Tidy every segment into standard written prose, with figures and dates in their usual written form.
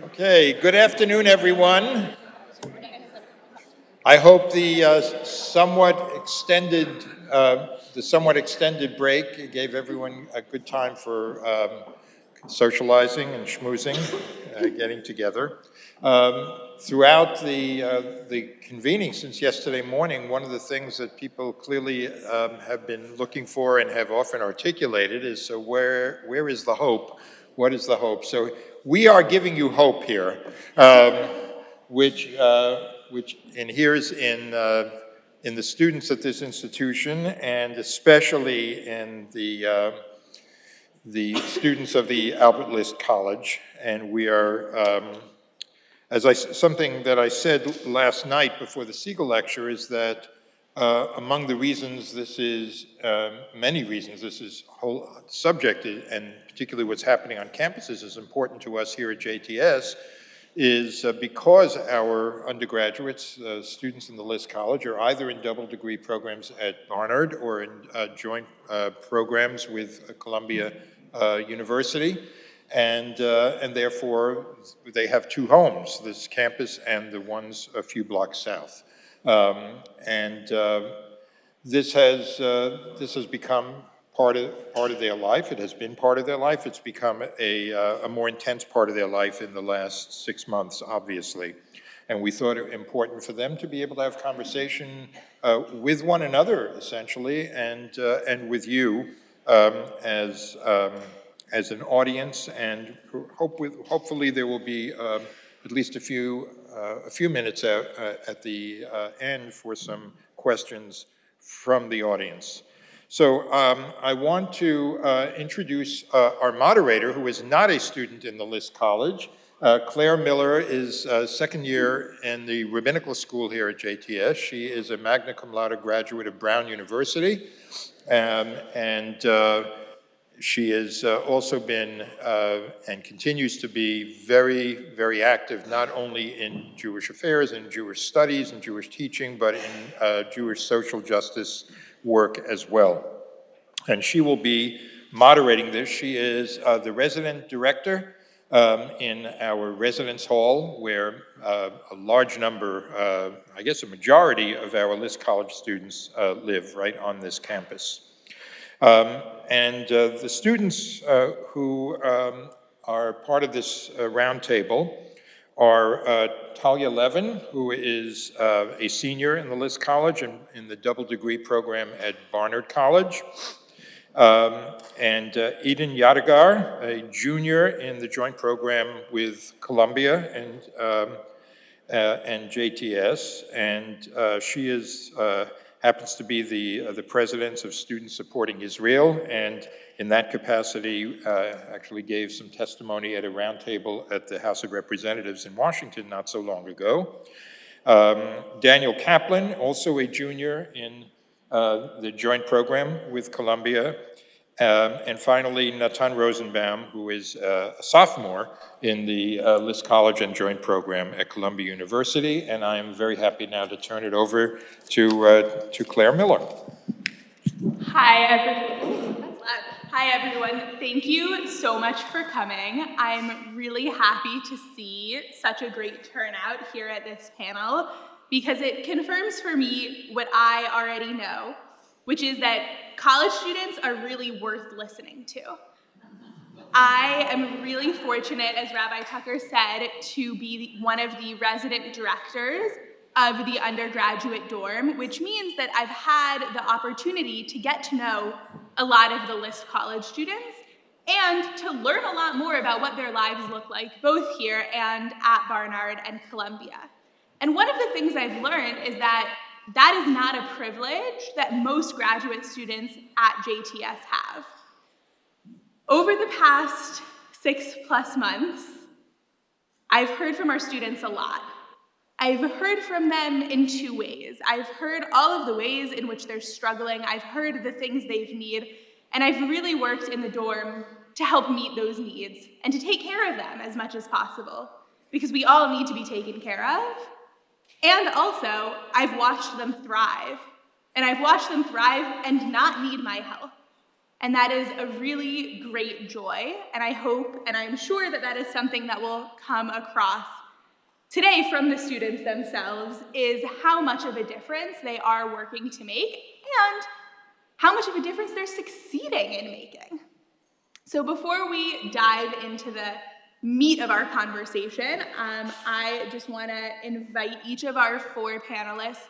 Okay, good afternoon, everyone. I hope the somewhat extended break gave everyone a good time for socializing and schmoozing, getting together. Throughout the convening since yesterday morning, one of the things that people clearly have been looking for and have often articulated is, so where is the hope? What is the hope? So we are giving you hope here, which inheres in the students at this institution, and especially in the students of the Albert List College. And we are, something that I said last night before the Siegel lecture is that among the reasons this is, many reasons this is whole subject, and particularly what's happening on campuses is important to us here at JTS, is because our undergraduates, students in the List College, are either in double degree programs at Barnard or in joint programs with Columbia University, and therefore they have two homes, this campus and the ones a few blocks south. This has become part of their life. It has been part of their life. It's become a more intense part of their life in the last 6 months, obviously. And we thought it important for them to be able to have conversation with one another, essentially, and with you as an audience. And hopefully there will be at least a few minutes at the end for some questions from the audience. So I want to introduce our moderator, who is not a student in the List College. Claire Miller is second year in the Rabbinical School here at JTS. She is a magna cum laude graduate of Brown University, and she has also been and continues to be very, very active, not only in Jewish affairs and Jewish studies and Jewish teaching, but in Jewish social justice work as well. And she will be moderating this. She is the resident director in our residence hall, where a large number, I guess a majority of our List College students live right on this campus. The students who are part of this roundtable are Talia Levin, who is a senior in the List College and in the double degree program at Barnard College, and Eden Yadegar, a junior in the joint program with Columbia and JTS, and she is happens to be the president of Students Supporting Israel, and in that capacity actually gave some testimony at a roundtable at the House of Representatives in Washington not so long ago. Daniel Caplan, also a junior in the joint program with Columbia. And finally, Natan Rosenbaum, who is a sophomore in the List College and Joint Program at Columbia University. And I am very happy now to turn it over to Claire Miller. Hi, everyone. That's loud. Hi, everyone. Thank you so much for coming. I'm really happy to see such a great turnout here at this panel, because it confirms for me what I already know, which is that college students are really worth listening to. I am really fortunate, as Rabbi Tucker said, to be one of the resident directors of the undergraduate dorm, which means that I've had the opportunity to get to know a lot of the List College students and to learn a lot more about what their lives look like, both here and at Barnard and Columbia. And one of the things I've learned is that that is not a privilege that most graduate students at JTS have. Over the past 6+ months, I've heard from our students a lot. I've heard from them in two ways. I've heard all of the ways in which they're struggling. I've heard the things they need, and I've really worked in the dorm to help meet those needs and to take care of them as much as possible, because we all need to be taken care of. And also, I've watched them thrive. And I've watched them thrive and not need my help. And that is a really great joy, and I hope and I'm sure that that is something that will come across today from the students themselves, is how much of a difference they are working to make and how much of a difference they're succeeding in making. So before we dive into the meat of our conversation, I just want to invite each of our 4 panelists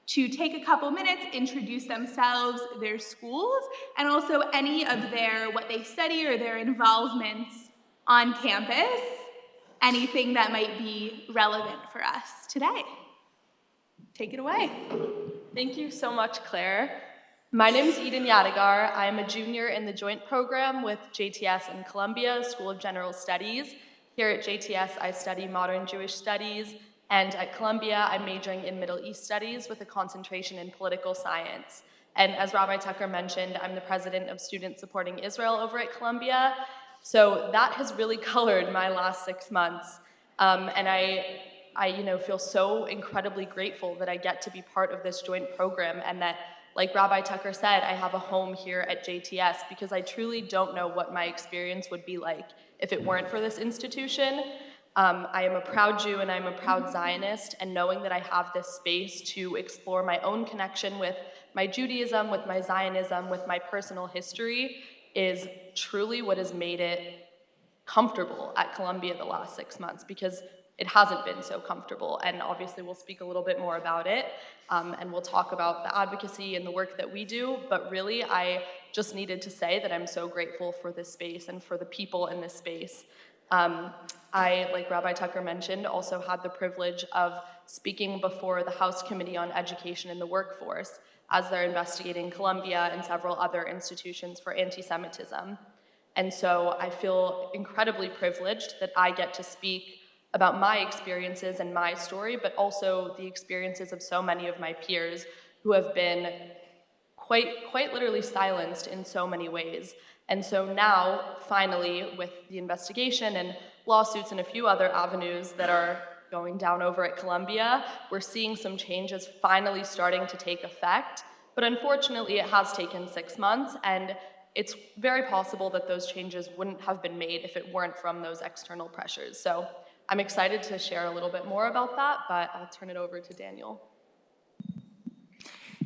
to take a couple minutes, introduce themselves, their schools, and also any of their, what they study or their involvements on campus, anything that might be relevant for us today. Take it away. Thank you so much, Claire. My name is Yadegar. I'm a junior in the joint program with JTS in Columbia School of General Studies. Here at JTS, I study modern Jewish studies, and at Columbia, I'm majoring in Middle East studies with a concentration in political science. And as Rabbi Tucker mentioned, I'm the president of Students Supporting Israel over at Columbia. So that has really colored my last 6 months. And I feel so incredibly grateful that I get to be part of this joint program, and that, like Rabbi Tucker said, I have a home here at JTS, because I truly don't know what my experience would be like if it weren't for this institution. I am a proud Jew and I'm a proud Zionist, and knowing that I have this space to explore my own connection with my Judaism, with my Zionism, with my personal history is truly what has made it comfortable at Columbia the last 6 months, because it hasn't been so comfortable. And obviously we'll speak a little bit more about it, and we'll talk about the advocacy and the work that we do, but really I just needed to say that I'm so grateful for this space and for the people in this space. I, like Rabbi Tucker mentioned, also had the privilege of speaking before the House Committee on Education and the Workforce as they're investigating Columbia and several other institutions for anti-Semitism. And so I feel incredibly privileged that I get to speak about my experiences and my story, but also the experiences of so many of my peers who have been quite literally silenced in so many ways. And so now, finally, with the investigation and lawsuits and a few other avenues that are going down over at Columbia, we're seeing some changes finally starting to take effect. But unfortunately, it has taken 6 months, and it's very possible that those changes wouldn't have been made if it weren't from those external pressures. So I'm excited to share a little bit more about that, but I'll turn it over to Daniel.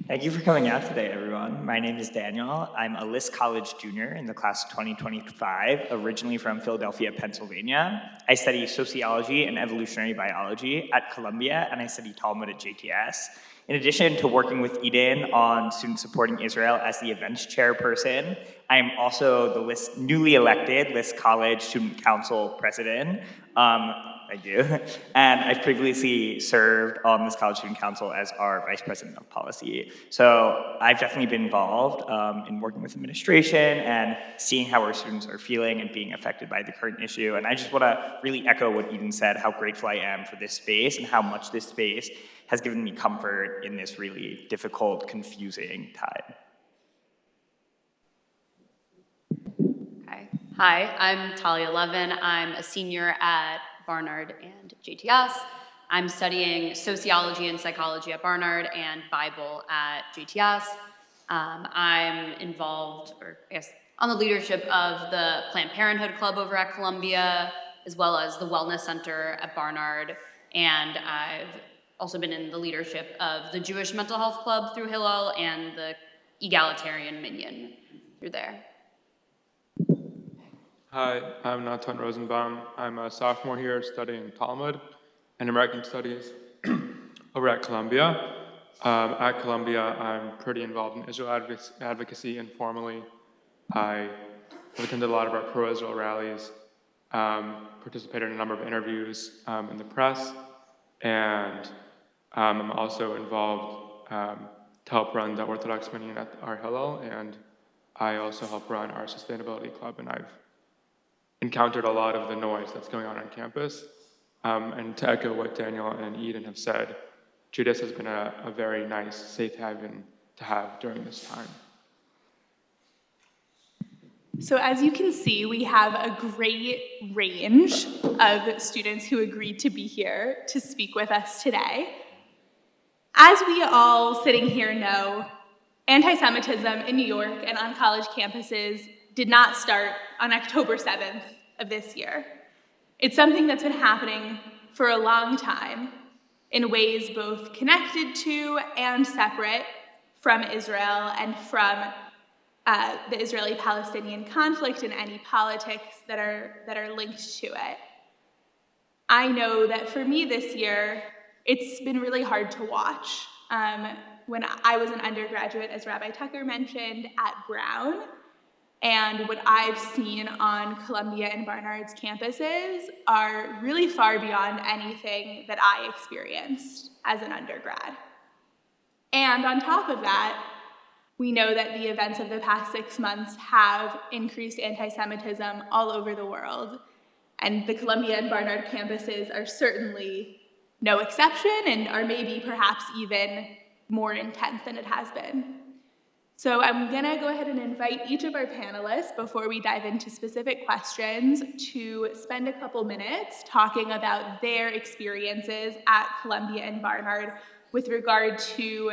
Thank you for coming out today, everyone. My name is Daniel. I'm a List College junior in the class of 2025, originally from Philadelphia, Pennsylvania. I study sociology and evolutionary biology at Columbia, and I study Talmud at JTS. In addition to working with Eden on Students Supporting Israel as the events chairperson, I am also the newly elected List College Student Council president. Thank you. And I've previously served on this College Student Council as our Vice President of Policy. So I've definitely been involved in working with administration and seeing how our students are feeling and being affected by the current issue. And I just want to really echo what Eden said, how grateful I am for this space and how much this space has given me comfort in this really difficult, confusing time. Hi, I'm Talia Levin. I'm a senior at Barnard and JTS. I'm studying sociology and psychology at Barnard and Bible at JTS. I'm involved, or I guess, on the leadership of the Planned Parenthood Club over at Columbia, as well as the Wellness Center at Barnard. And I've also been in the leadership of the Jewish Mental Health Club through Hillel and the Egalitarian Minyan through there. Hi, I'm Natan Rosenbaum. I'm a sophomore here studying Talmud and American Studies over at Columbia. At Columbia, I'm pretty involved in Israel advocacy informally. I have attended a lot of our pro-Israel rallies, participated in a number of interviews in the press, and I'm also involved to help run the Orthodox Minyan at our Hillel, and I also help run our sustainability club, and I've encountered a lot of the noise that's going on campus. And to echo what Daniel and Eden have said, JTS has been a very nice, safe haven to have during this time. So as you can see, we have a great range of students who agreed to be here to speak with us today. As we all sitting here know, Anti-Semitism in New York and on college campuses did not start on October 7th of this year. It's something that's been happening for a long time in ways both connected to and separate from Israel and from the Israeli-Palestinian conflict and any politics that are linked to it. I know that for me this year, it's been really hard to watch. When I was an undergraduate, as Rabbi Tucker mentioned, at Brown, and what I've seen on Columbia and Barnard's campuses are really far beyond anything that I experienced as an undergrad. And on top of that, we know that the events of the past 6 months have increased anti-Semitism all over the world. And the Columbia and Barnard campuses are certainly no exception and are maybe perhaps even more intense than it has been. So I'm gonna go ahead and invite each of our panelists, before we dive into specific questions, to spend a couple minutes talking about their experiences at Columbia and Barnard with regard to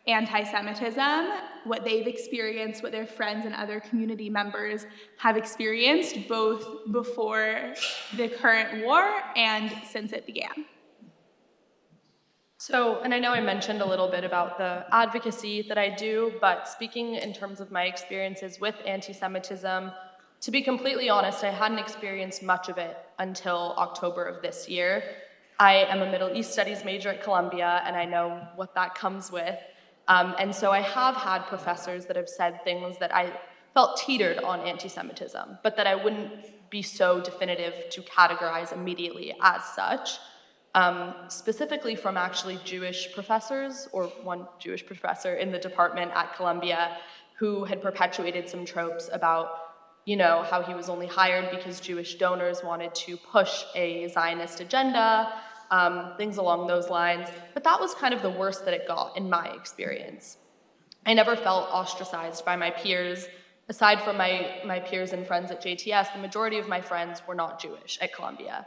anti-Semitism, what they've experienced, what their friends and other community members have experienced, both before the current war and since it began. So, and I know I mentioned a little bit about the advocacy that I do, but speaking in terms of my experiences with anti-Semitism, to be completely honest, I hadn't experienced much of it until October of this year. I am a Middle East Studies major at Columbia, and I know what that comes with. And so I have had professors that have said things that I felt teetered on anti-Semitism, but that I wouldn't be so definitive to categorize immediately as such. Specifically from actually Jewish professors, or one Jewish professor in the department at Columbia who had perpetuated some tropes about, you know, how he was only hired because Jewish donors wanted to push a Zionist agenda, things along those lines. But that was kind of the worst that it got in my experience. I never felt ostracized by my peers. Aside from my peers and friends at JTS, the majority of my friends were not Jewish at Columbia.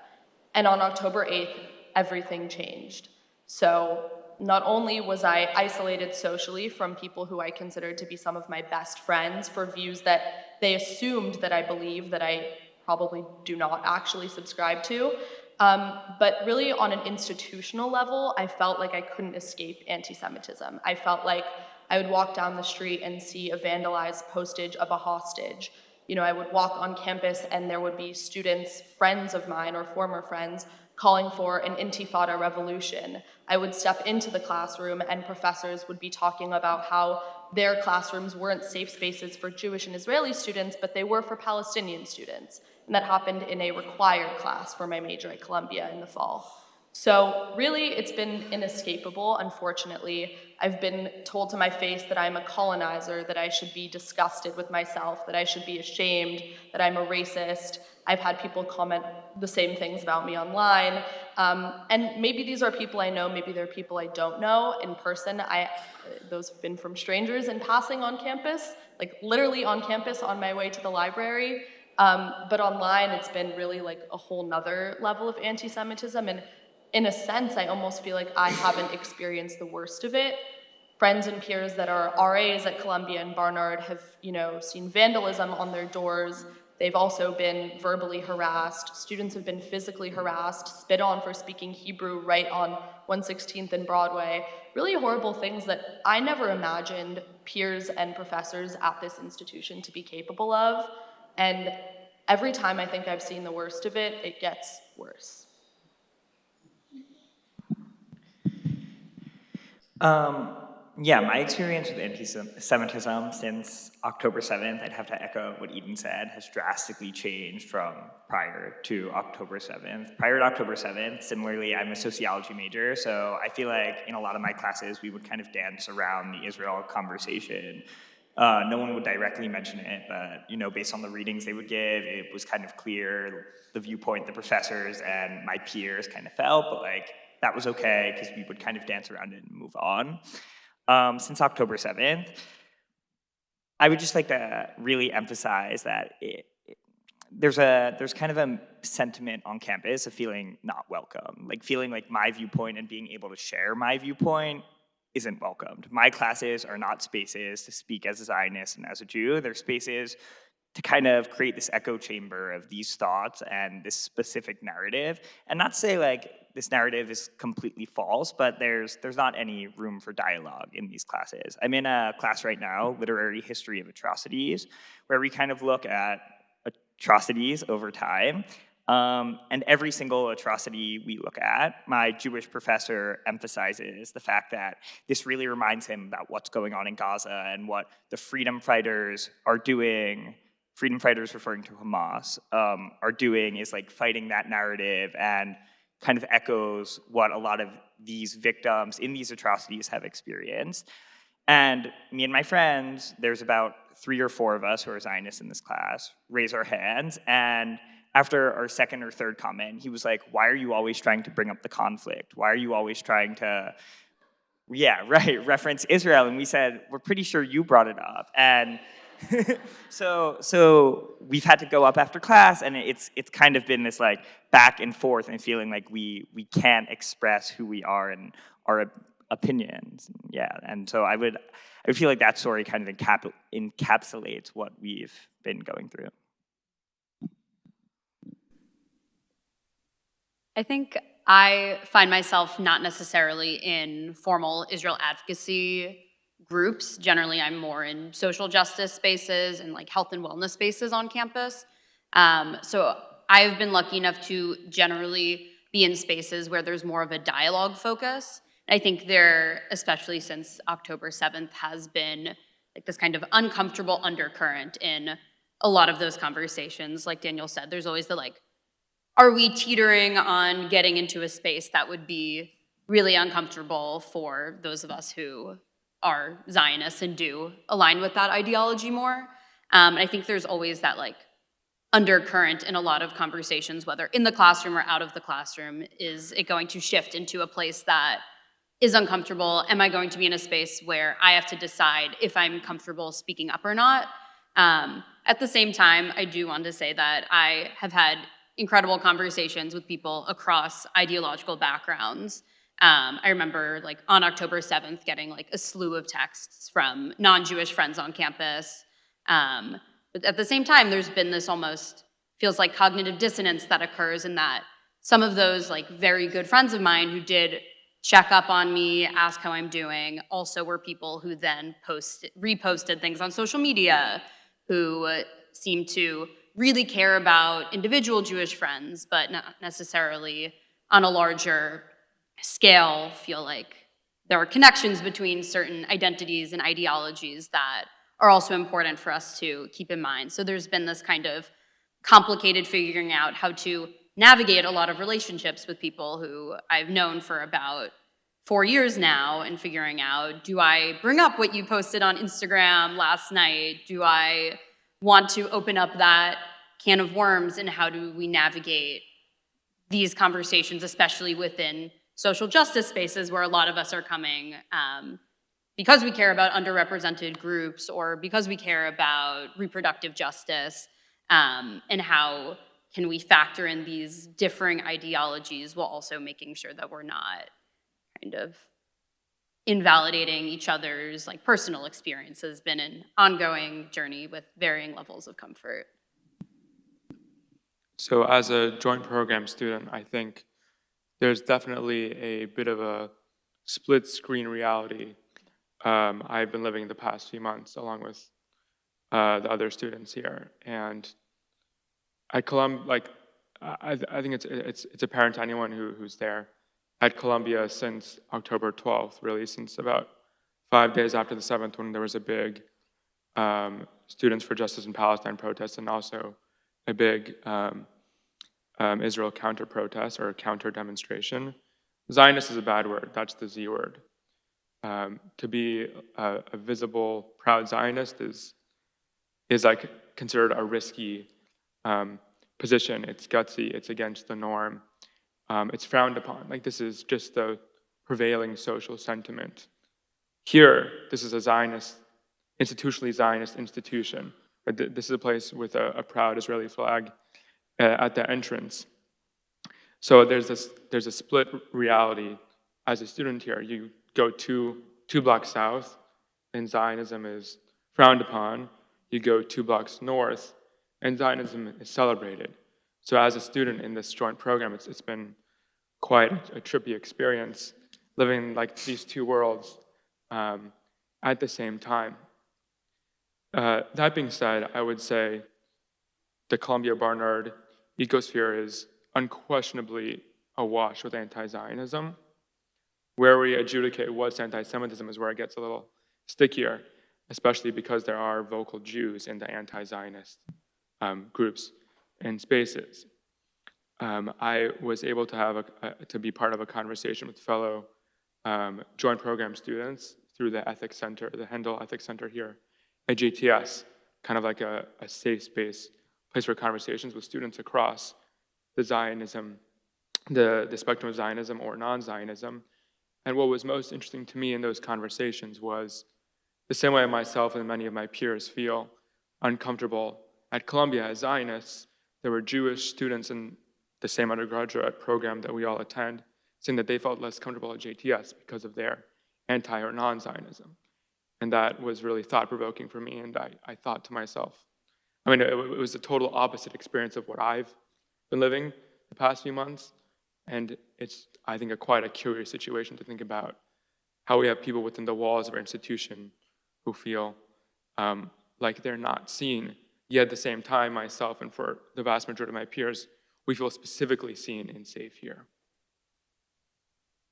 And on October 8th, everything changed. So not only was I isolated socially from people who I considered to be some of my best friends for views that they assumed that I believe that I probably do not actually subscribe to, but really on an institutional level, I felt like I couldn't escape anti-Semitism. I felt like I would walk down the street and see a vandalized postage of a hostage. You know, I would walk on campus and there would be students, friends of mine or former friends, calling for an intifada revolution. I would step into the classroom and professors would be talking about how their classrooms weren't safe spaces for Jewish and Israeli students, but they were for Palestinian students. And that happened in a required class for my major at Columbia in the fall. So really, it's been inescapable, unfortunately. I've been told to my face that I'm a colonizer, that I should be disgusted with myself, that I should be ashamed, that I'm a racist. I've had people comment the same things about me online. And maybe these are people I know, maybe they're people I don't know. In person, those have been from strangers in passing on campus, like literally on campus on my way to the library. But online, it's been really like a whole nother level of anti-Semitism. And in a sense, I almost feel like I haven't experienced the worst of it. Friends and peers that are RAs at Columbia and Barnard have, you know, seen vandalism on their doors. They've also been verbally harassed. Students have been physically harassed, spit on for speaking Hebrew right on 116th and Broadway. Really horrible things that I never imagined peers and professors at this institution to be capable of. And every time I think I've seen the worst of it, it gets worse. Yeah, my experience with anti-Semitism since October 7th, I'd have to echo what Eden said, has drastically changed from prior to October 7th. Prior to October 7th, similarly, I'm a sociology major, so I feel like in a lot of my classes, we would kind of dance around the Israel conversation. No one would directly mention it, but, you know, based on the readings they would give, it was kind of clear the viewpoint the professors and my peers kind of felt, but like, that was okay, because we would kind of dance around it and move on. Since October 7th, I would just like to really emphasize that there's kind of a sentiment on campus of feeling not welcome, like feeling like my viewpoint and being able to share my viewpoint isn't welcomed. My classes are not spaces to speak as a Zionist and as a Jew. They're spaces to kind of create this echo chamber of these thoughts and this specific narrative. And not say like this narrative is completely false, but there's not any room for dialogue in these classes. I'm in a class right now, Literary History of Atrocities, where we kind of look at atrocities over time. And every single atrocity we look at, my Jewish professor emphasizes the fact that this really reminds him about what's going on in Gaza and what the freedom fighters are doing. Freedom fighters referring to Hamas are doing is like fighting that narrative and kind of echoes what a lot of these victims in these atrocities have experienced. And me and my friends, there's about 3 or 4 of us who are Zionists in this class, raise our hands, and after our second or third comment, he was like, why are you always trying to bring up the conflict? Why are you always trying to, reference Israel? And we said, we're pretty sure you brought it up. And so we've had to go up after class, and it's kind of been this like back and forth and feeling like we can't express who we are and our opinions. And so I would feel like that story kind of encapsulates what we've been going through. I think I find myself not necessarily in formal Israel advocacy groups. Generally, I'm more in social justice spaces and like health and wellness spaces on campus. So I've been lucky enough to generally be in spaces where there's more of a dialogue focus. I think there, especially since October 7th, has been like this kind of uncomfortable undercurrent in a lot of those conversations. Like Daniel said, there's always the like, are we teetering on getting into a space that would be really uncomfortable for those of us who are Zionists and do align with that ideology more? And I think there's always that like undercurrent in a lot of conversations, whether in the classroom or out of the classroom. Is it going to shift into a place that is uncomfortable? Am I going to be in a space where I have to decide if I'm comfortable speaking up or not? At the same time, I do want to say that I have had incredible conversations with people across ideological backgrounds. I remember like on October 7th getting like a slew of texts from non-Jewish friends on campus. But at the same time, there's been this almost feels like cognitive dissonance that occurs in that some of those like very good friends of mine who did check up on me, ask how I'm doing, also were people who then reposted things on social media, who seem to really care about individual Jewish friends, but not necessarily on a larger scale feel like there are connections between certain identities and ideologies that are also important for us to keep in mind. So there's been this kind of complicated figuring out how to navigate a lot of relationships with people who I've known for about 4 years now, and figuring out, do I bring up what you posted on Instagram last night? Do I want to open up that can of worms, and how do we navigate these conversations, especially within social justice spaces where a lot of us are coming because we care about underrepresented groups or because we care about reproductive justice, and how can we factor in these differing ideologies while also making sure that we're not kind of invalidating each other's like personal experience. Has been an ongoing journey with varying levels of comfort. So as a joint program student, I think there's definitely a bit of a split screen reality I've been living the past few months along with the other students here. And at Columbia, I think it's apparent to anyone who's there. At Columbia since October 12th, really since about 5 days after the 7th, when there was a big Students for Justice in Palestine protest, and also a big Israel counter-protest or counter-demonstration. Zionist is a bad word, that's the Z word. To be a visible, proud Zionist is like considered a risky position. It's gutsy, it's against the norm. It's frowned upon. Like, this is just the prevailing social sentiment. Here, this is a Zionist, institutionally Zionist institution. This is a place with a proud Israeli flag at the entrance. So there's a split reality as a student here. You go to 2 blocks south, and Zionism is frowned upon. You go 2 blocks north, and Zionism is celebrated. So as a student in this joint program, it's been quite a trippy experience living like these two worlds at the same time. That being said, I would say the Columbia-Barnard ecosphere is unquestionably awash with anti-Zionism. Where we adjudicate what's anti-Semitism is where it gets a little stickier, especially because there are vocal Jews in the anti-Zionist groups and spaces. I was able to have to be part of a conversation with fellow joint program students through the Ethics Center, the Hendel Ethics Center here at JTS, kind of like a safe space, place for conversations with students across the Zionism, the spectrum of Zionism or non-Zionism. And what was most interesting to me in those conversations was the same way myself and many of my peers feel uncomfortable at Columbia as Zionists. There were Jewish students in the same undergraduate program that we all attend, saying that they felt less comfortable at JTS because of their anti or non-Zionism. And that was really thought-provoking for me, and I thought to myself, I mean, it was a total opposite experience of what I've been living the past few months, and it's, I think, quite a curious situation to think about how we have people within the walls of our institution who feel like they're not seen, yet at the same time, myself and for the vast majority of my peers, we feel specifically seen and safe here.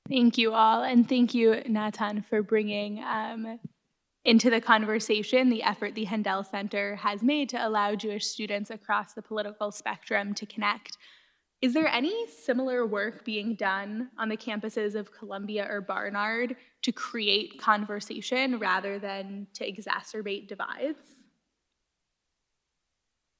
Thank you all, and thank you, Natan, for bringing into the conversation the effort the Hendel Center has made to allow Jewish students across the political spectrum to connect. Is there any similar work being done on the campuses of Columbia or Barnard to create conversation rather than to exacerbate divides?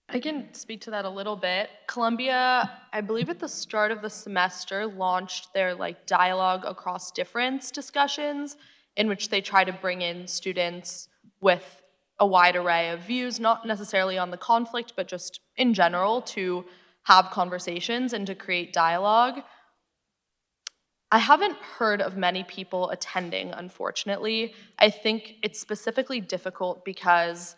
I can speak to that a little bit. Columbia, I believe at the start of the semester, launched their dialogue across difference discussions, in which they try to bring in students with a wide array of views, not necessarily on the conflict, but just in general, to have conversations and to create dialogue. I haven't heard of many people attending, unfortunately. I think it's specifically difficult because,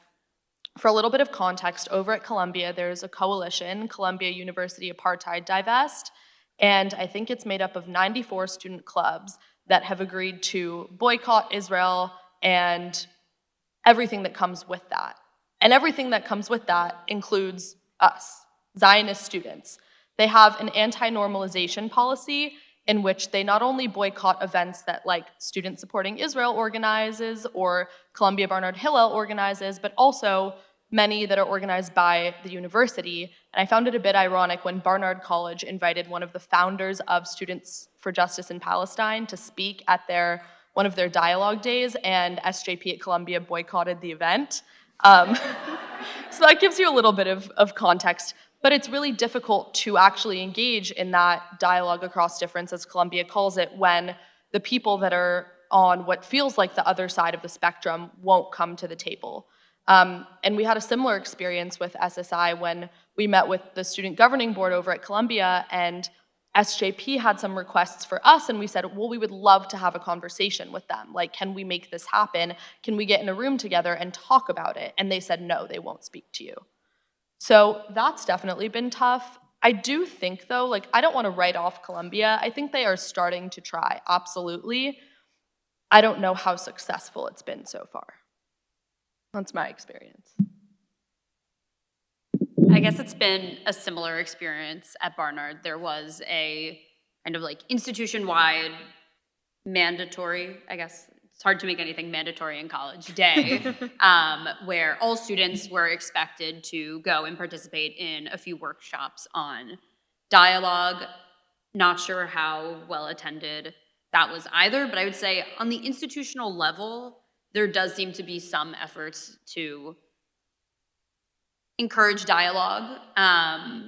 for a little bit of context, over at Columbia, there's a coalition, Columbia University Apartheid Divest, and I think it's made up of 94 student clubs that have agreed to boycott Israel and everything that comes with that. And everything that comes with that includes us, Zionist students. They have an anti-normalization policy in which they not only boycott events that Students Supporting Israel organizes or Columbia Barnard Hillel organizes, but also many that are organized by the university. And I found it a bit ironic when Barnard College invited one of the founders of Students for Justice in Palestine to speak at one of their dialogue days, and SJP at Columbia boycotted the event. So that gives you a little bit of context. But it's really difficult to actually engage in that dialogue across difference, as Columbia calls it, when the people that are on what feels like the other side of the spectrum won't come to the table. And we had a similar experience with SSI when we met with the student governing board over at Columbia, and SJP had some requests for us, and we said, well, we would love to have a conversation with them. Can we make this happen? Can we get in a room together and talk about it? And they said, no, they won't speak to you. So that's definitely been tough. I do think, though, I don't want to write off Columbia. I think they are starting to try, absolutely. I don't know how successful it's been so far. That's my experience. I guess it's been a similar experience at Barnard. There was a kind of institution-wide mandatory, I guess it's hard to make anything mandatory in college, day, where all students were expected to go and participate in a few workshops on dialogue. Not sure how well attended that was either, but I would say on the institutional level, there does seem to be some efforts to encourage dialogue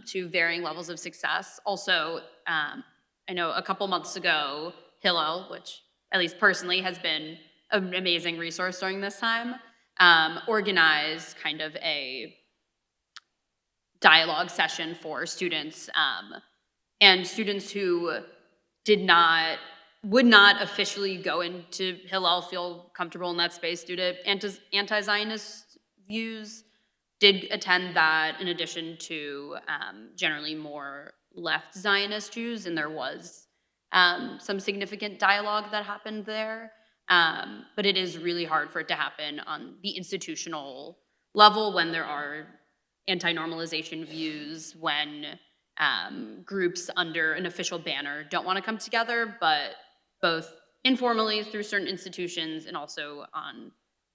to varying levels of success. Also, I know a couple months ago, Hillel, which at least personally has been an amazing resource during this time, organized kind of a dialogue session for students and students who did not would not officially go into Hillel, feel comfortable in that space due to anti-Zionist views, did attend that in addition to generally more left Zionist Jews, and there was some significant dialogue that happened there. But it is really hard for it to happen on the institutional level when there are anti-normalization views, when groups under an official banner don't want to come together, but both informally through certain institutions and also on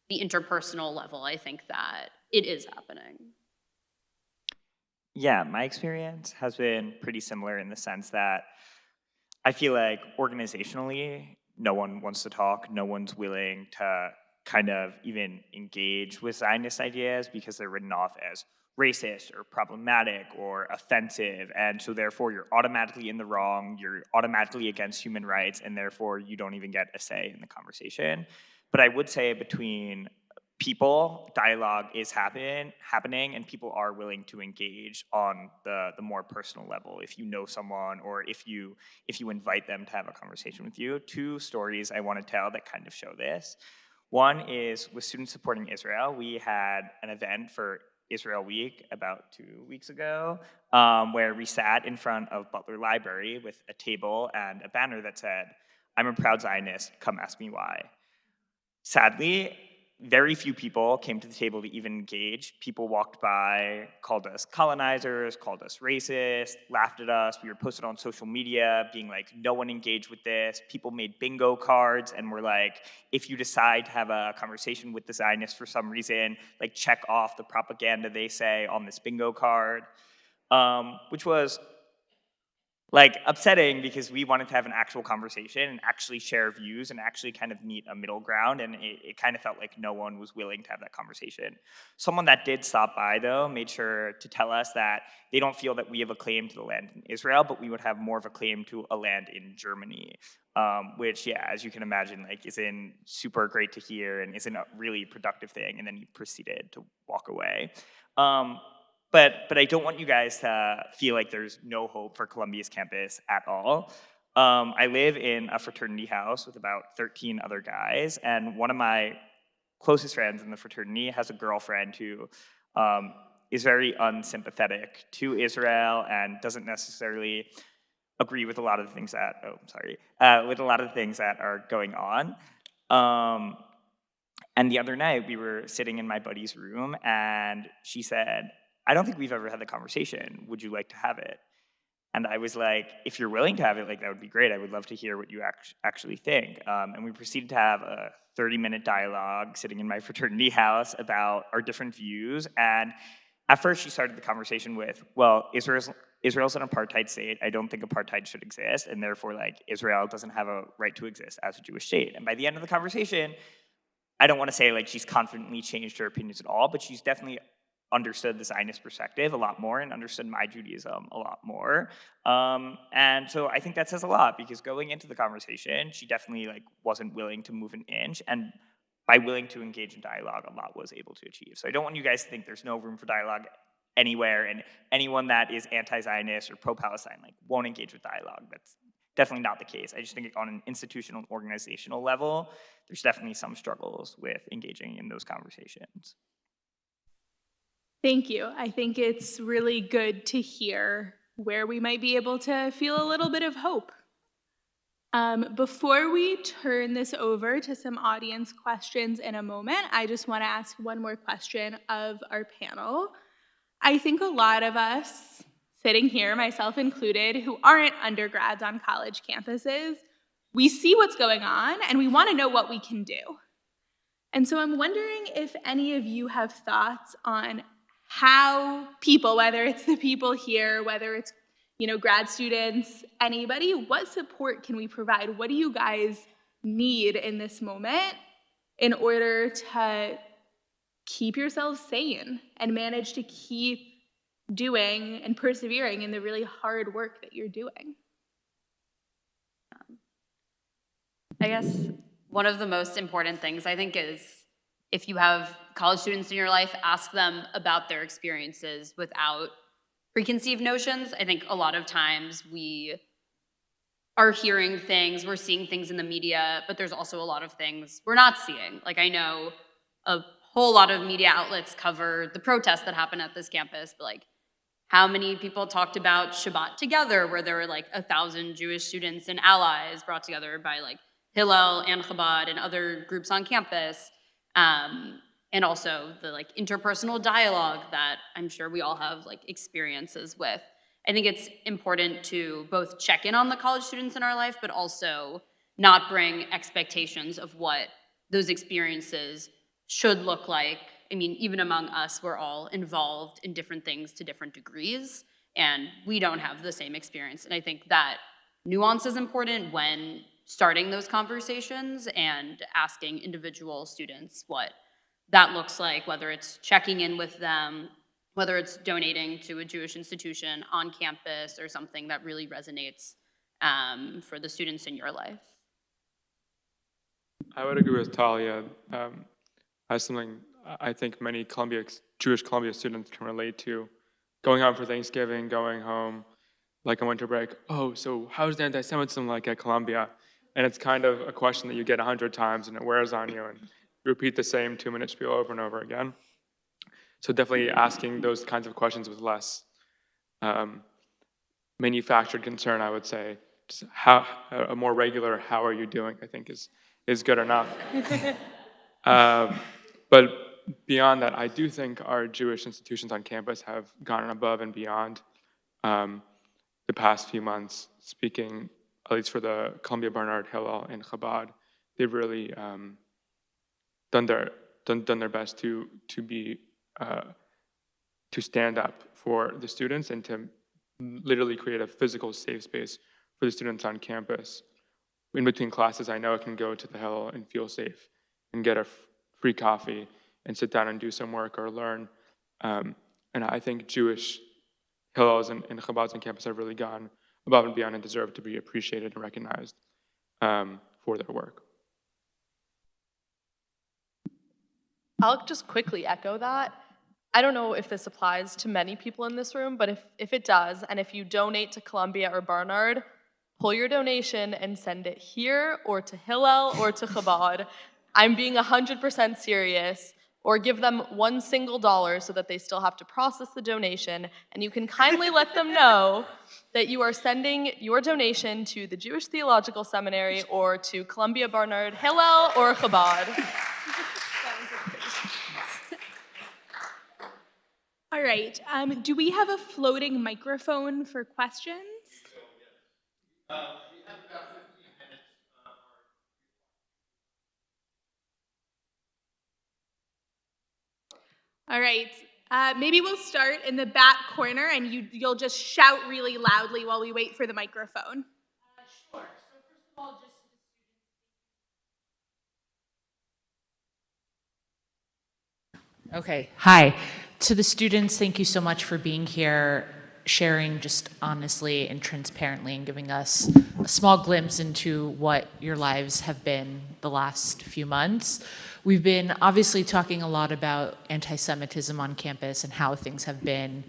the interpersonal level, I think that it is happening. Yeah, my experience has been pretty similar in the sense that I feel like organizationally, no one wants to talk, no one's willing to kind of even engage with Zionist ideas because they're written off as racist or problematic or offensive, and so therefore you're automatically in the wrong, you're automatically against human rights, and therefore you don't even get a say in the conversation. But I would say between people, dialogue is happening, and people are willing to engage on the more personal level. If you know someone, or if you invite them to have a conversation with you. Two stories I want to tell that kind of show this. One is with Students Supporting Israel. We had an event for Israel Week about 2 weeks ago, where we sat in front of Butler Library with a table and a banner that said, "I'm a proud Zionist, come ask me why." Sadly, very few people came to the table to even engage. People walked by, called us colonizers, called us racist, laughed at us. We were posted on social media being like, no one engaged with this. People made bingo cards and were like, if you decide to have a conversation with the Zionists for some reason, like check off the propaganda they say on this bingo card, which was like upsetting because we wanted to have an actual conversation and actually share views and actually kind of meet a middle ground, and it kind of felt like no one was willing to have that conversation. Someone that did stop by, though, made sure to tell us that they don't feel that we have a claim to the land in Israel, but we would have more of a claim to a land in Germany, which, yeah, as you can imagine, like isn't super great to hear and isn't a really productive thing, and then he proceeded to walk away. But I don't want you guys to feel like there's no hope for Columbia's campus at all. I live in a fraternity house with about 13 other guys, and one of my closest friends in the fraternity has a girlfriend who is very unsympathetic to Israel and doesn't necessarily agree with a lot of the things that, with a lot of the things that are going on. And the other night we were sitting in my buddy's room and she said, I don't think we've ever had the conversation. Would you like to have it? And I was like, if you're willing to have it, like that would be great. I would love to hear what you actually think. And we proceeded to have a 30-minute dialogue sitting in my fraternity house about our different views. And at first she started the conversation with, well, Israel's an apartheid state. I don't think apartheid should exist. And therefore, like, Israel doesn't have a right to exist as a Jewish state. And by the end of the conversation, I don't want to say like she's confidently changed her opinions at all, but she's definitely understood the Zionist perspective a lot more and understood my Judaism a lot more. And so I think that says a lot, because going into the conversation, she definitely like wasn't willing to move an inch, and by willing to engage in dialogue, a lot was able to achieve. So I don't want you guys to think there's no room for dialogue anywhere, and anyone that is anti-Zionist or pro-Palestine like won't engage with dialogue. That's definitely not the case. I just think on an institutional and organizational level, there's definitely some struggles with engaging in those conversations. Thank you. I think it's really good to hear where we might be able to feel a little bit of hope. Before we turn this over to some audience questions in a moment, I just want to ask one more question of our panel. I think a lot of us sitting here, myself included, who aren't undergrads on college campuses, we see what's going on and we want to know what we can do. And so I'm wondering if any of you have thoughts on how people, whether it's the people here, whether it's, grad students, anybody, what support can we provide? What do you guys need in this moment in order to keep yourselves sane and manage to keep doing and persevering in the really hard work that you're doing? I guess one of the most important things, I think, is if you have college students in your life, ask them about their experiences without preconceived notions. I think a lot of times we are hearing things, we're seeing things in the media, but there's also a lot of things we're not seeing. Like, I know a whole lot of media outlets cover the protests that happened at this campus, but like, how many people talked about Shabbat Together, where there were like 1,000 Jewish students and allies brought together by like Hillel and Chabad and other groups on campus, and also the like interpersonal dialogue that I'm sure we all have like experiences with. I think it's important to both check in on the college students in our life, but also not bring expectations of what those experiences should look like. I mean, even among us, we're all involved in different things to different degrees, and we don't have the same experience. And I think that nuance is important when starting those conversations and asking individual students what that looks like, whether it's checking in with them, whether it's donating to a Jewish institution on campus or something that really resonates for the students in your life. I would agree with Talia. As something I think many Jewish Columbia students can relate to. Going home for Thanksgiving, going home like a winter break. Oh, so how's the anti-Semitism like at Columbia? And it's kind of a question that you get 100 times and it wears on you and you repeat the same 2-minute spiel over and over again. So definitely asking those kinds of questions with less manufactured concern, I would say. Just a more regular "how are you doing?" I think is good enough. But beyond that, I do think our Jewish institutions on campus have gone above and beyond the past few months. Speaking, at least for the Columbia Barnard, Hillel, and Chabad, they've really done their best to stand up for the students and to literally create a physical safe space for the students on campus. In between classes, I know I can go to the Hillel and feel safe and get a free coffee and sit down and do some work or learn. And I think Jewish Hillels and Chabads on campus have really gone above and beyond and deserve to be appreciated and recognized for their work. I'll just quickly echo that. I don't know if this applies to many people in this room, but if it does, and if you donate to Columbia or Barnard, pull your donation and send it here or to Hillel or to Chabad. I'm being 100% serious. Or give them $1 single so that they still have to process the donation, and you can kindly let them know that you are sending your donation to the Jewish Theological Seminary or to Columbia Barnard, Hillel, or Chabad. All right, do we have a floating microphone for questions? We have about 15 minutes. All right, maybe we'll start in the back corner and you'll just shout really loudly while we wait for the microphone. Sure. So first of all, just to the students. Okay, hi. To the students, thank you so much for being here, sharing just honestly and transparently and giving us a small glimpse into what your lives have been the last few months. We've been obviously talking a lot about anti-Semitism on campus and how things have been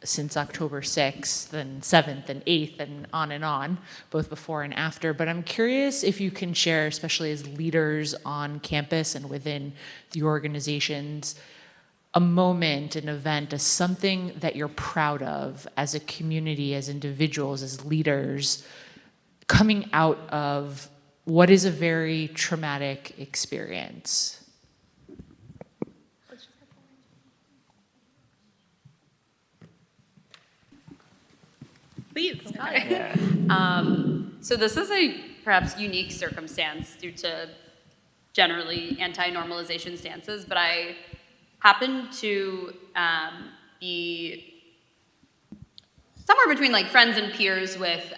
since October 6th and 7th and 8th and on, both before and after. But I'm curious if you can share, especially as leaders on campus and within the organizations, a moment, an event, something that you're proud of as a community, as individuals, as leaders, coming out of what is a very traumatic experience. Please. Yeah. So this is a perhaps unique circumstance due to generally anti-normalization stances, but I happen to be somewhere between like friends and peers with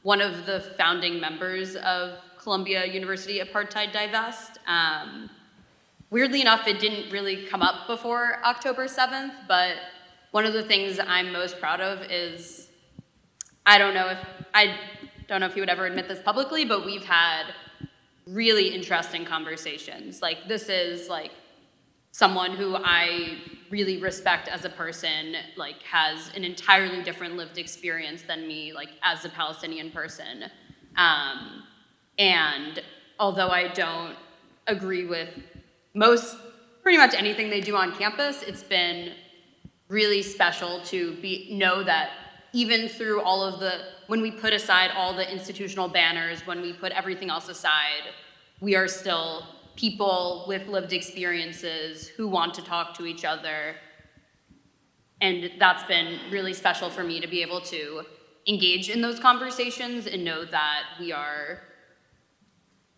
one of the founding members of Columbia University Apartheid Divest. Weirdly enough, it didn't really come up before October 7th, but one of the things I'm most proud of is, I don't know if he would ever admit this publicly, but we've had really interesting conversations. Like, this is like someone who I really respect as a person, like, has an entirely different lived experience than me, like, as a Palestinian person. And although I don't agree with pretty much anything they do on campus, it's been really special to know that even through when we put aside all the institutional banners, when we put everything else aside, we are still people with lived experiences who want to talk to each other. And that's been really special for me to be able to engage in those conversations and know that we are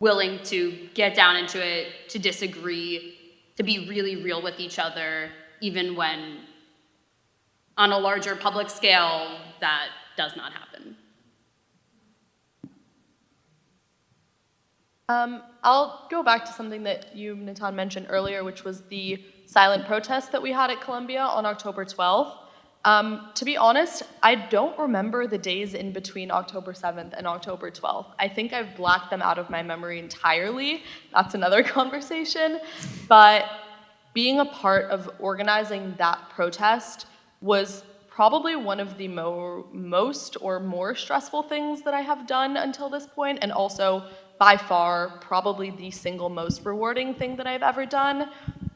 willing to get down into it, to disagree, to be really real with each other, even when on a larger public scale that does not happen. I'll go back to something that you, Natan, mentioned earlier, which was the silent protest that we had at Columbia on October 12th. To be honest, I don't remember the days in between October 7th and October 12th. I think I've blacked them out of my memory entirely. That's another conversation. But being a part of organizing that protest was probably one of the most or more stressful things that I have done until this point, and also by far probably the single most rewarding thing that I've ever done.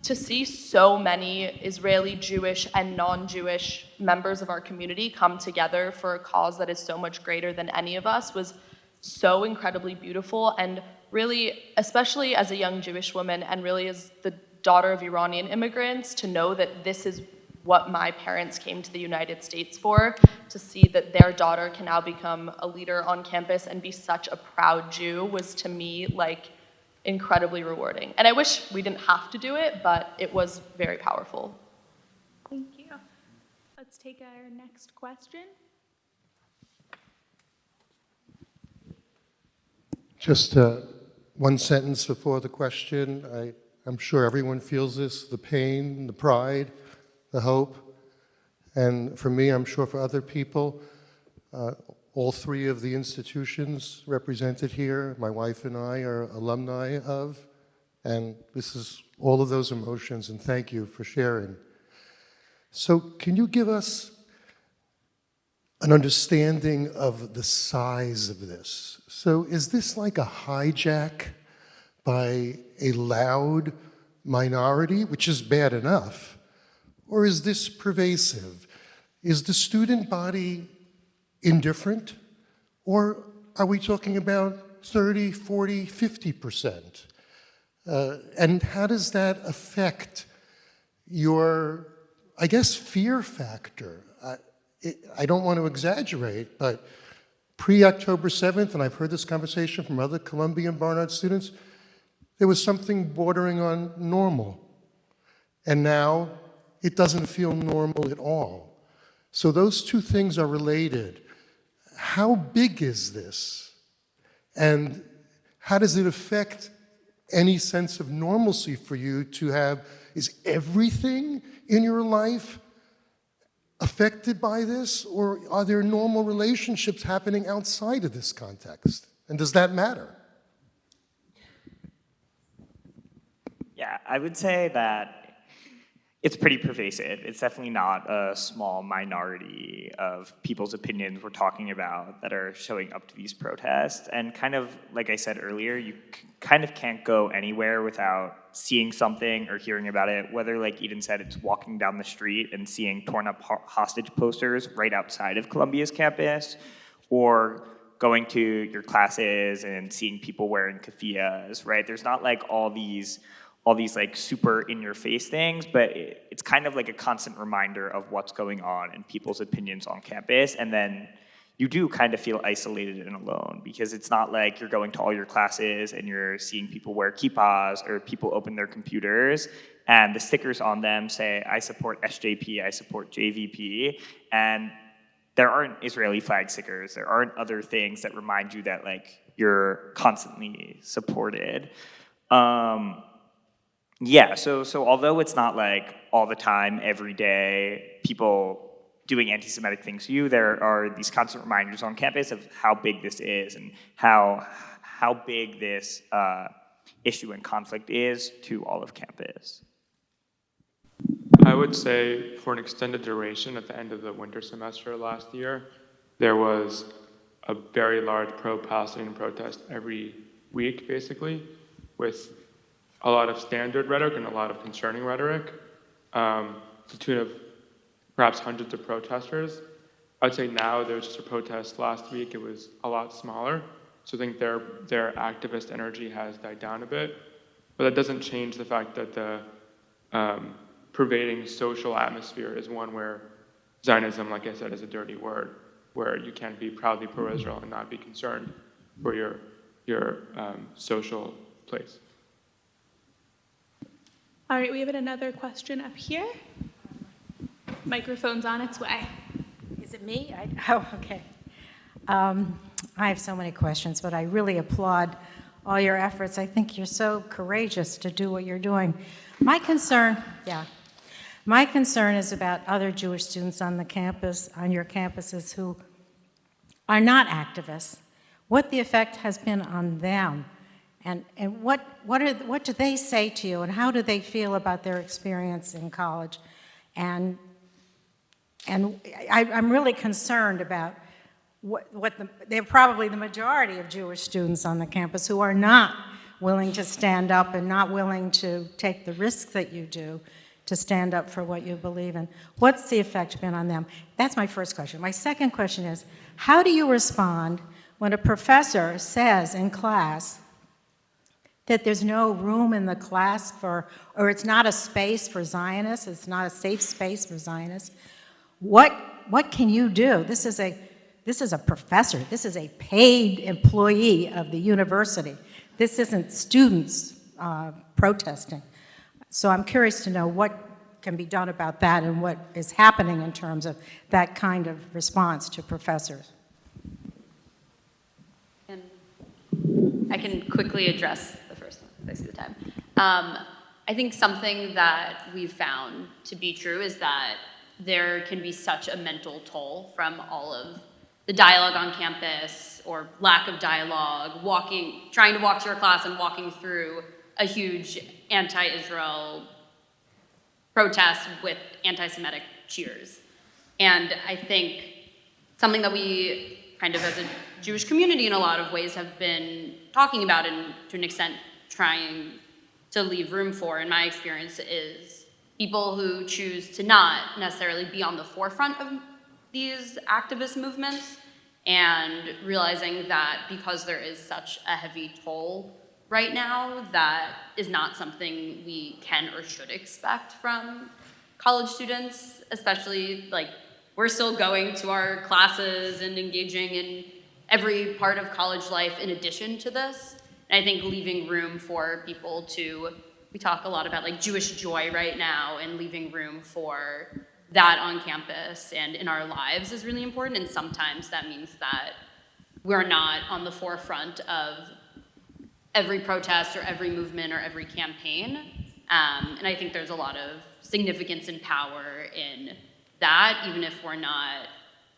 To see so many Israeli Jewish and non-Jewish members of our community come together for a cause that is so much greater than any of us was so incredibly beautiful, and really, especially as a young Jewish woman and really as the daughter of Iranian immigrants, to know that this is what my parents came to the United States for, to see that their daughter can now become a leader on campus and be such a proud Jew was, to me, like, incredibly rewarding. And I wish we didn't have to do it, but it was very powerful. Thank you. Let's take our next question. Just one sentence before the question. I'm sure everyone feels this, the pain, the pride, the hope. And for me, I'm sure for other people, all three of the institutions represented here, my wife and I are alumni of, and this is all of those emotions, and thank you for sharing. So can you give us an understanding of the size of this? So is this like a hijack by a loud minority, which is bad enough, or is this pervasive? Is the student body indifferent, or are we talking about 30, 40, 50%? And how does that affect your, I guess, fear factor? I don't want to exaggerate, but pre-October 7th, and I've heard this conversation from other Columbia and Barnard students, there was something bordering on normal. And now it doesn't feel normal at all. So those two things are related. How big is this? And how does it affect any sense of normalcy for you to have? Is everything in your life affected by this? Or are there normal relationships happening outside of this context? And does that matter? Yeah, I would say that it's pretty pervasive. It's definitely not a small minority of people's opinions we're talking about that are showing up to these protests. And kind of, like I said earlier, you kind of can't go anywhere without seeing something or hearing about it, whether, like Eden said, it's walking down the street and seeing torn up hostage posters right outside of Columbia's campus, or going to your classes and seeing people wearing keffiyehs, right? There's not like all these like super in-your-face things, but it's kind of like a constant reminder of what's going on and people's opinions on campus. And then you do kind of feel isolated and alone, because it's not like you're going to all your classes and you're seeing people wear kippahs or people open their computers and the stickers on them say, I support SJP, I support JVP, and there aren't Israeli flag stickers, there aren't other things that remind you that like you're constantly supported. Yeah, so although it's not like all the time, every day, people doing anti-Semitic things to you, there are these constant reminders on campus of how big this is and how big this issue and conflict is to all of campus. I would say for an extended duration at the end of the winter semester last year, there was a very large pro-Palestinian protest every week, basically, with a lot of standard rhetoric and a lot of concerning rhetoric, to the tune of perhaps hundreds of protesters. I'd say now there's just a protest last week. It was a lot smaller. So I think their activist energy has died down a bit. But that doesn't change the fact that the pervading social atmosphere is one where Zionism, like I said, is a dirty word, where you can't be proudly pro-Israel and not be concerned for your social place. All right, we have another question up here. Microphone's on its way. Is it me? Okay. I have so many questions, but I really applaud all your efforts. I think you're so courageous to do what you're doing. My concern is about other Jewish students on the campus, on your campuses, who are not activists. What the effect has been on them, and what do they say to you, and how do they feel about their experience in college? And I'm really concerned about they're probably the majority of Jewish students on the campus who are not willing to stand up and not willing to take the risks that you do to stand up for what you believe in. What's the effect been on them? That's my first question. My second question is, how do you respond when a professor says in class that there's no room in the class or it's not a space for Zionists, it's not a safe space for Zionists? What can you do? This is a professor. This is a paid employee of the university. This isn't students protesting. So I'm curious to know what can be done about that and what is happening in terms of that kind of response to professors. I can quickly address the first one, if I see the time. I think something that we've found to be true is that there can be such a mental toll from all of the dialogue on campus or lack of dialogue, trying to walk to your class and walking through a huge anti-Israel protest with anti-Semitic cheers. And I think something that we kind of as a Jewish community in a lot of ways have been talking about and to an extent trying to leave room for, in my experience, is people who choose to not necessarily be on the forefront of these activist movements and realizing that because there is such a heavy toll right now, that is not something we can or should expect from college students, especially like we're still going to our classes and engaging in every part of college life in addition to this. And I think leaving room for people we talk a lot about like Jewish joy right now, and leaving room for that on campus and in our lives is really important. And sometimes that means that we're not on the forefront of every protest or every movement or every campaign. And I think there's a lot of significance and power in that, even if we're not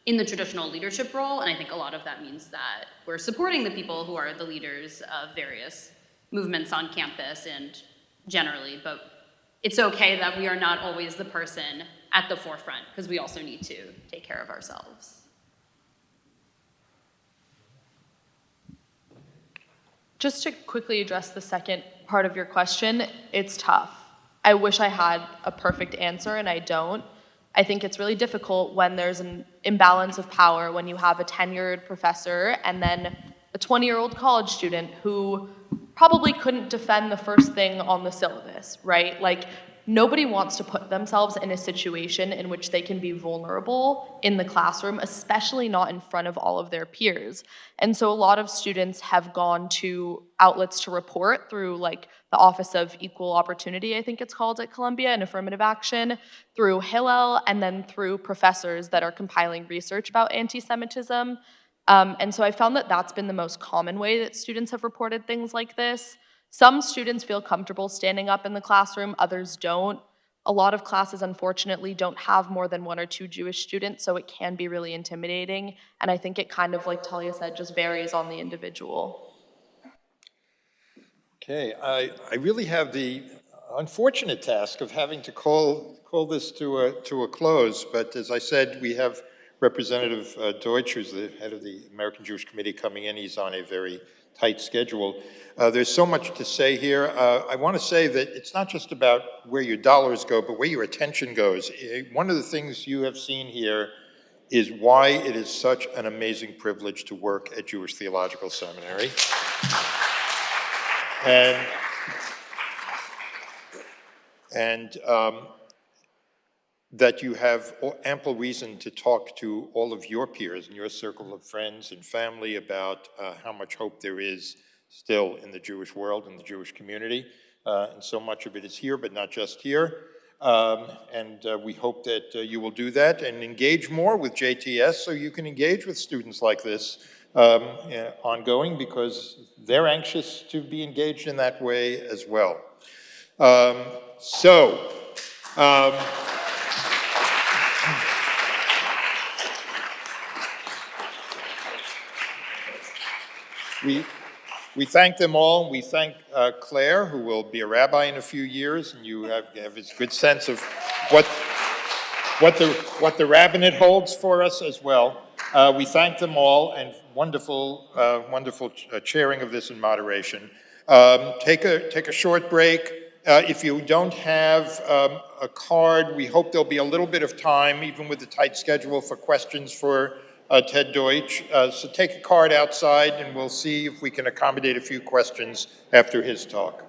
in the traditional leadership role. And I think a lot of that means that we're supporting the people who are the leaders of various movements on campus and generally, but it's okay that we are not always the person at the forefront, because we also need to take care of ourselves. Just to quickly address the second part of your question, it's tough. I wish I had a perfect answer, and I don't. I think it's really difficult when there's an imbalance of power, when you have a tenured professor and then a 20-year-old college student who probably couldn't defend the first thing on the syllabus, right? Like, nobody wants to put themselves in a situation in which they can be vulnerable in the classroom, especially not in front of all of their peers. And so a lot of students have gone to outlets to report through like the Office of Equal Opportunity, I think it's called at Columbia, and Affirmative Action, through Hillel, and then through professors that are compiling research about anti-Semitism. And so I found that that's been the most common way that students have reported things like this. Some students feel comfortable standing up in the classroom, others don't. A lot of classes, unfortunately, don't have more than 1 or 2 Jewish students, so it can be really intimidating. And I think it kind of, like Talia said, just varies on the individual. Okay, I really have the unfortunate task of having to call call this to a close, but as I said, we have Representative Deutsch, who's the head of the American Jewish Committee, coming in. He's on a very tight schedule. There's so much to say here. I want to say that it's not just about where your dollars go, but where your attention goes. One of the things you have seen here is why it is such an amazing privilege to work at Jewish Theological Seminary. And that you have ample reason to talk to all of your peers and your circle of friends and family about how much hope there is still in the Jewish world and the Jewish community. And so much of it is here, but not just here. And we hope that you will do that and engage more with JTS so you can engage with students like this ongoing, because they're anxious to be engaged in that way as well. We thank them all. We thank Claire, who will be a rabbi in a few years, and you have a good sense of what the rabbinate holds for us as well. We thank them all, and wonderful chairing of this and moderation. Take a short break. If you don't have a card, we hope there'll be a little bit of time, even with the tight schedule, for questions for Ted Deutsch. So take a card outside, and we'll see if we can accommodate a few questions after his talk.